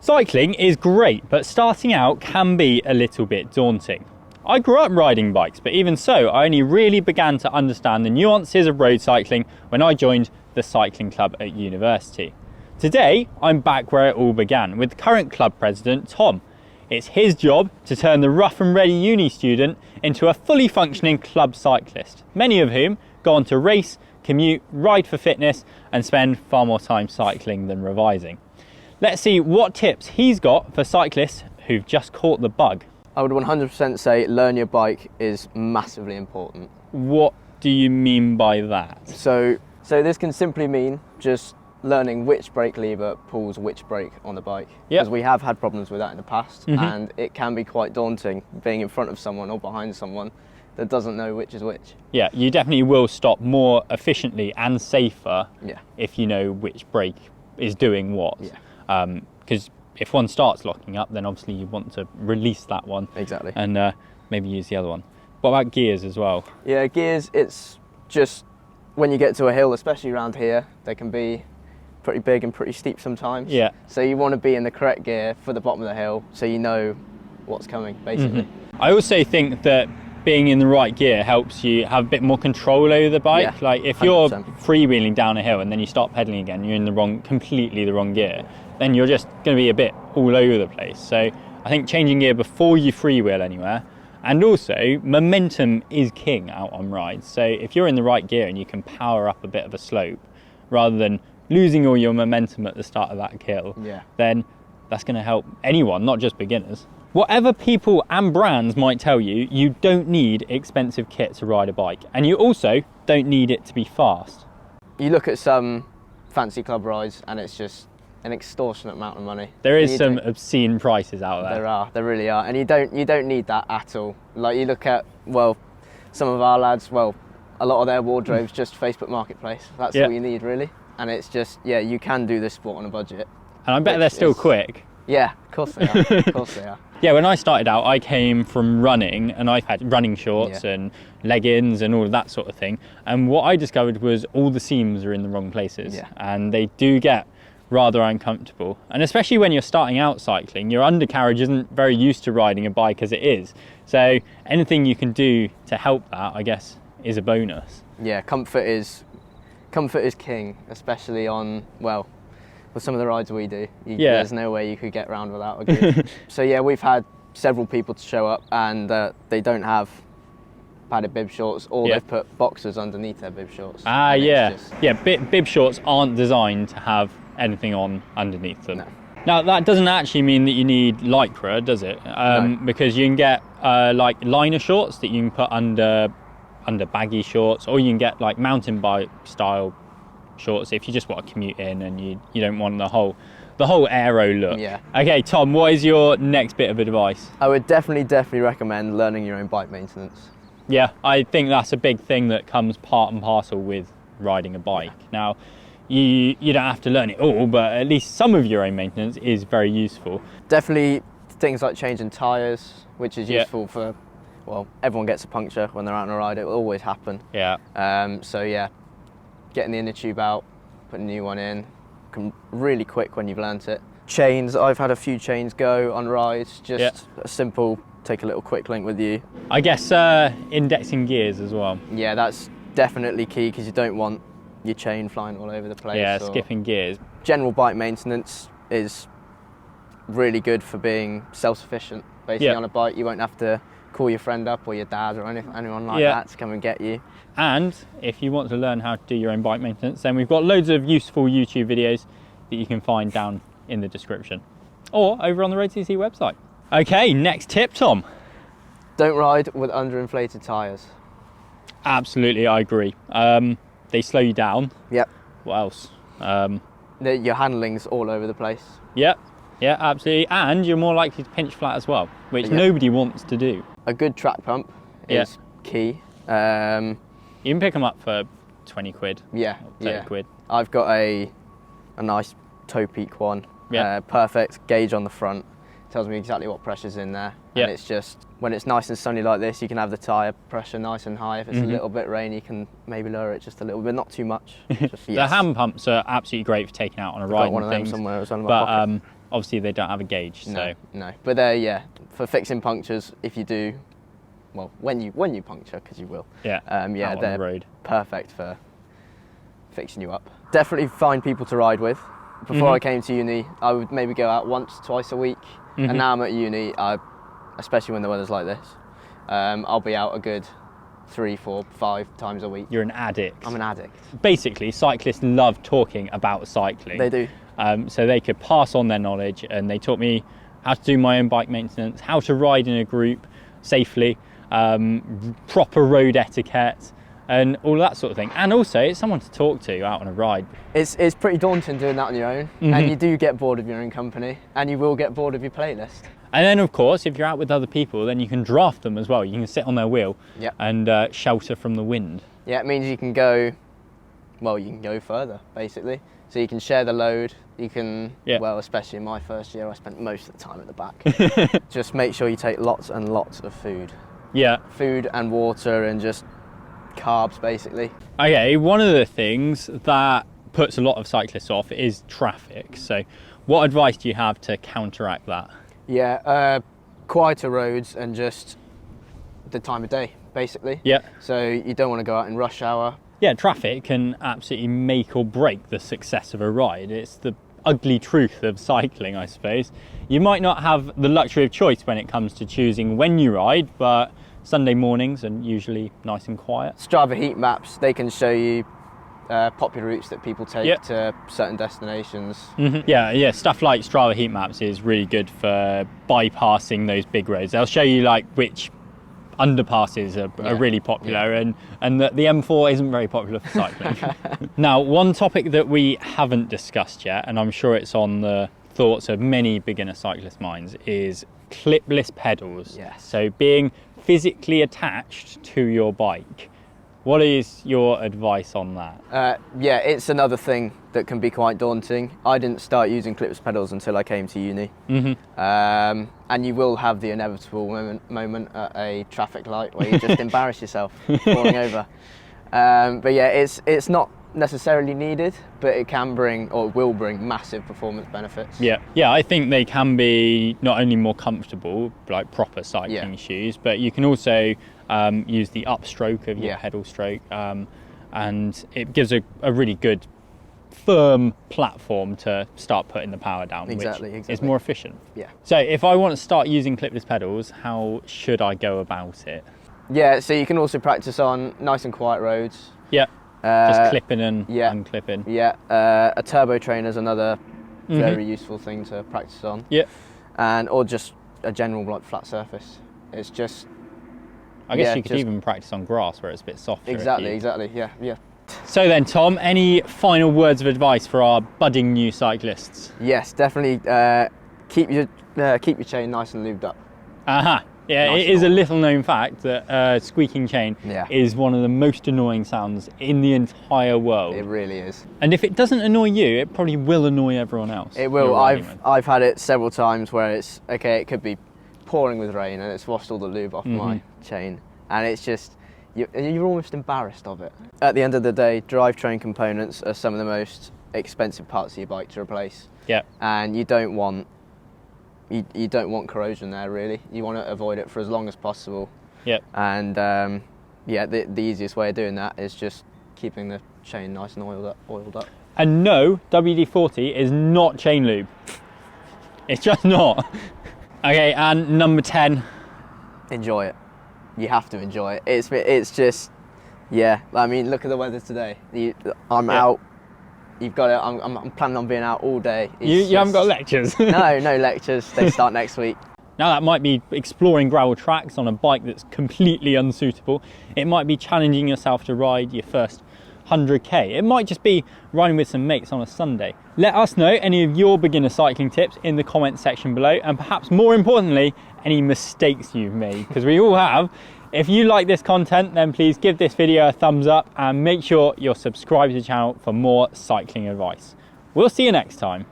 Cycling is great, but starting out can be a little bit daunting. I grew up riding bikes, but even so, I only really began to understand the nuances of road cycling when I joined the cycling club at university. Today, I'm back where it all began, with the current club president, Tom. It's his job to turn the rough and ready uni student into a fully functioning club cyclist, many of whom go on to race, commute, ride for fitness, and spend far more time cycling than revising. Let's see what tips he's got for cyclists who've just caught the bug. I would 100% say learn your bike is massively important. What do you mean by that? So this can simply mean just learning which brake lever pulls which brake on the bike. Because we have had problems with that in the past, and it can be quite daunting being in front of someone or behind someone that doesn't know which is which. Yeah, you definitely will stop more efficiently and safer if you know which brake is doing what. Because if one starts locking up, then obviously you want to release that one. Exactly. And maybe use the other one. What about gears as well? Yeah, gears, it's just when you get to a hill, especially around here, they can be pretty big and pretty steep sometimes. Yeah. So you want to be in the correct gear for the bottom of the hill so you know what's coming, basically. I also think that being in the right gear helps you have a bit more control over the bike. Yeah, like if you're 100%. freewheeling down a hill and then you start pedaling again, you're in the completely the wrong gear, then you're just going to be a bit all over the place. So I think changing gear before you freewheel anywhere, and also momentum is king out on rides. So if you're in the right gear and you can power up a bit of a slope rather than losing all your momentum at the start of that hill, then that's going to help anyone, not just beginners. Whatever people and brands might tell you, you don't need expensive kit to ride a bike, and you also don't need it to be fast. You look at some fancy club rides and it's just an extortionate amount of money. There is some obscene prices out there. There really are, and you don't need that at all. Like you look at, well, some of our lads, well, a lot of their wardrobes just Facebook Marketplace. That's all you need really, and it's just, you can do this sport on a budget. And I bet they're still quick. Yeah, of course they are. Of course they are. Yeah, when I started out, I came from running and I had running shorts and leggings and all of that sort of thing. And what I discovered was all the seams are in the wrong places and they do get rather uncomfortable. And especially when you're starting out cycling, your undercarriage isn't very used to riding a bike as it is. So anything you can do to help that, I guess, is a bonus. Yeah, comfort is king, especially on, well, with some of the rides we do, there's no way you could get around without a gear. So we've had several people to show up and they don't have padded bib shorts, or they've put boxers underneath their bib shorts. Bib shorts aren't designed to have anything on underneath them. No. Now that doesn't actually mean that you need Lycra, does it? No. Because you can get like liner shorts that you can put under baggy shorts, or you can get like mountain bike style shorts if you just want to commute in and you don't want the whole aero look. Okay, Tom, what is your next bit of advice? I would definitely recommend learning your own bike maintenance. Yeah, I think that's a big thing that comes part and parcel with riding a bike. Now you don't have to learn it all, but at least some of your own maintenance is very useful. Definitely things like changing tyres, which is useful for, well, everyone gets a puncture when they're out on a ride. It will always happen. Getting the inner tube out, putting a new one in, really quick when you've learnt it. Chains, I've had a few chains go on rides, just a simple, take a little quick link with you. I guess indexing gears as well. Yeah, that's definitely key because you don't want your chain flying all over the place. Yeah, skipping gears. General bike maintenance is really good for being self-sufficient. Basically on a bike, you won't have to call your friend up or your dad or anyone like that to come and get you. And if you want to learn how to do your own bike maintenance, then we've got loads of useful YouTube videos that you can find down in the description or over on the road.cc website. Okay, next tip, Tom. Don't ride with underinflated tyres. Absolutely, I agree. They slow you down. Yep. What else? Your handling's all over the place. Yep. Yeah, absolutely. And you're more likely to pinch flat as well, which nobody wants to do. A good track pump is key. You can pick them up for 20 quid. 30 quid. I've got a nice toe peak one. Perfect gauge on the front. Tells me exactly what pressure's in there. And it's just, when it's nice and sunny like this, you can have the tyre pressure nice and high. If it's a little bit rainy, you can maybe lower it just a little bit, not too much. The hand pumps are absolutely great for taking out on a ride. I've got one of them somewhere. It was on my pocket. obviously they don't have a gauge. So no. But they're for fixing punctures. If you do, well, when you puncture, because you will. Yeah. They're the road. perfect for fixing you up. Definitely find people to ride with. Before I came to uni, I would maybe go out once, twice a week, and now I'm at uni. Especially when the weather's like this, I'll be out a good 3, 4, 5 times a week. You're an addict. I'm an addict. Basically, cyclists love talking about cycling. They do. So they could pass on their knowledge, and they taught me how to do my own bike maintenance, how to ride in a group safely, proper road etiquette, and all that sort of thing. And also, it's someone to talk to out on a ride. It's pretty daunting doing that on your own, and you do get bored of your own company, and you will get bored of your playlist. And then, of course, if you're out with other people, then you can draft them as well. You can sit on their wheel and shelter from the wind. Yeah, it means you can go further, basically. So you can share the load. You can, well, especially in my first year, I spent most of the time at the back. Just make sure you take lots and lots of food. Yeah. Food and water and just carbs, basically. Okay, one of the things that puts a lot of cyclists off is traffic. So what advice do you have to counteract that? Yeah, quieter roads and just the time of day, basically. Yeah. So you don't want to go out in rush hour. Yeah, traffic can absolutely make or break the success of a ride. It's the ugly truth of cycling, I suppose. You might not have the luxury of choice when it comes to choosing when you ride, but Sunday mornings are usually nice and quiet. Strava heat maps, they can show you popular routes that people take to certain destinations. Yeah, stuff like Strava heat maps is really good for bypassing those big roads. They'll show you like which underpasses are really popular, and the M4 isn't very popular for cycling. Now, one topic that we haven't discussed yet, and I'm sure it's on the thoughts of many beginner cyclist minds, is clipless pedals. Yes. So being physically attached to your bike. What is your advice on that? Yeah, it's another thing that can be quite daunting. I didn't start using clipless pedals until I came to uni. And you will have the inevitable moment at a traffic light where you just embarrass yourself falling over. But yeah, it's not necessarily needed, but it can bring, or will bring, massive performance benefits. Yeah, I think they can be not only more comfortable, like proper cycling shoes, but you can also use the upstroke of your pedal stroke, and it gives a really good firm platform to start putting the power down, which is more efficient. Yeah. So if I want to start using clipless pedals, how should I go about it? Yeah, so you can also practice on nice and quiet roads. Yeah. Just clipping and unclipping. Yeah, a turbo trainer is another very useful thing to practice on. Yeah. Or just a general like flat surface. It's just. I guess you could even practice on grass where it's a bit softer. Exactly. Yeah. So then, Tom, any final words of advice for our budding new cyclists? Yes, definitely. Keep your chain nice and lubed up. Yeah, nice. It is a little known fact that squeaking chain is one of the most annoying sounds in the entire world. It really is. And if it doesn't annoy you, it probably will annoy everyone else. It will. I've had it several times where it's it could be pouring with rain and it's washed all the lube off my chain, and it's just you're almost embarrassed of it. At the end of the day, drivetrain components are some of the most expensive parts of your bike to replace. Yeah. And you don't want corrosion there, really. You want to avoid it for as long as possible. Yep. And the easiest way of doing that is just keeping the chain nice and oiled up. And no, WD-40 is not chain lube. It's just not. Okay, and number 10. Enjoy it. You have to enjoy it. It's just, I mean, look at the weather today. I'm out. You've got it. I'm planning on being out all day. You haven't got lectures? No lectures. They start next week. Now that might be exploring gravel tracks on a bike that's completely unsuitable. It might be challenging yourself to ride your first 100k. It might just be riding with some mates on a Sunday. Let us know any of your beginner cycling tips in the comments section below, and perhaps more importantly, any mistakes you've made, because we all have. If you like this content, then please give this video a thumbs up and make sure you're subscribed to the channel for more cycling advice. We'll see you next time.